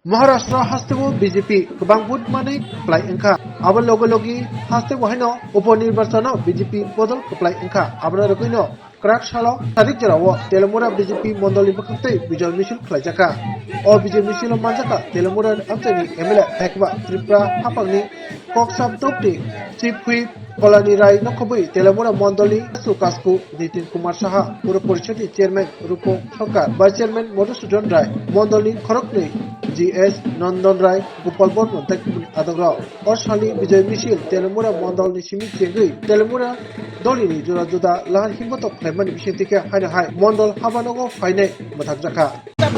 Maharashtra hastego BJP kebang vote manik keplai engka. Abang logi hastego haino uponirbasano BJP bodol keplai engka. Abang rokoino kerak shalo tarik jarawo Telemura BJP mondoli bakate Bijay Misil kelaijaka. O Bijay Misil manjaka Telemura amtani MLA Thekba Tripura hapangni koksab dopni Chief Whip Kolani Rai Nokobui Telemura Mondoli Sukasku Nitin Kumar Saha Pura Porishodi Chairman Rupo Sarkar Vice Chairman Madhusudan Rai Mondoli Khorokni GS Nandan Rai Gopal Bormon Tekpuni Adagrao Oshali Bijay Misil Telemura Mondoli Simit Jengui Telemura Dolini Jura Juda Lahan Himbotok Klemani Bishintika Haina Hai Mondol Habanogo Faine Mathakjaka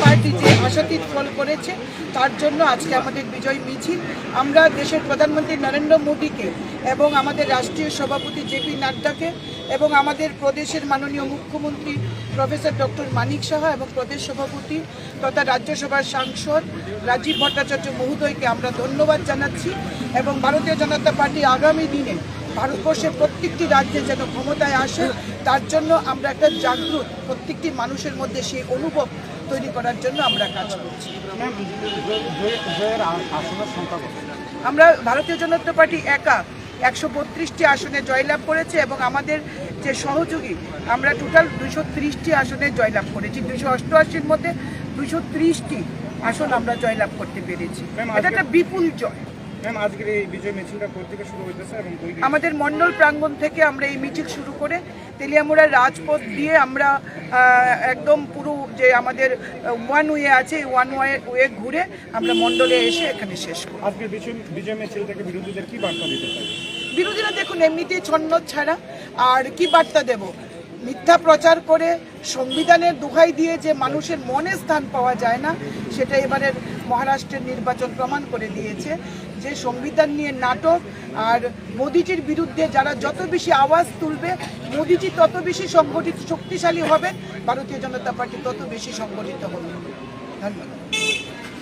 party যে আশাতীত ফল করেছে তার জন্য আজকে আমাদের বিজয় মিছিল। আমরা দেশের প্রধানমন্ত্রী নরেন্দ্র মোদীকে এবং আমাদের রাষ্ট্রীয় সভাপতি জেপি নাড্ডাকে এবং আমাদের প্রদেশের মাননীয় মুখ্যমন্ত্রী প্রফেসর ডক্টর মানিক সাহা এবং প্রদেশ সভাপতি তথা রাজ্যসভার সাংসদ রাজীব ভট্টাচার্য মহোদয়কে আমরা ধন্যবাদ জানাচ্ছি এবং ভারতীয় জনতা পার্টি আগামী দিনে ভারতবর্ষের প্রত্যেকটি রাজ্যে যেন ক্ষমতায় আসে তার জন্য আমরা একটা জাগ্রত প্রত্যেকটি মানুষের মধ্যে সেই অনুভব তৈরি করার জন্য আমরা কাজ করছি। আমরা ভারতীয় জনতা পার্টি একা 132টি আসনে জয়লাভ করেছে এবং আমাদের যে সহযোগী আমরা টোটাল 230টি আসনে জয়লাভ করেছি। 288-র মধ্যে 230টি আসন আমরা জয়লাভ করতে পেরেছি। এটা একটা বিপুল জয়। আমাদের মন্ডল প্রাঙ্গণ থেকে আমরা এই মিছিল শুরু করে তেলিয়ামুড়ার রাজপথ দিয়ে আমরা একদম পুরো যে আমাদের ওয়ান ওয়ে আছে ওয়ান ওয়ে ঘুরে আমরা মন্ডলে এসে এখানে শেষ করি। আজকে বিজয় মিছিল থেকে বিরোধীদের কি বার্তা দিতে চাই? বিরোধীরা দেখুন এমনিতেই ছন্ন ছাড়া আর কি বার্তা দেব, মিথ্যা প্রচার করে সংবিধানের দোহাই দিয়ে যে মানুষের মনে স্থান পাওয়া যায় না সেটা এবারের মহারাষ্ট্রের নির্বাচন প্রমাণ করে দিয়েছে যে সংবিধান নিয়ে নাটক আর মোদিজির বিরুদ্ধে যারা যত বেশি আওয়াজ তুলবে মোদিজি তত বেশি সংগঠিত শক্তিশালী হবে, ভারতীয় জনতা পার্টি তত বেশি সংগঠিত হবে। ধন্যবাদ।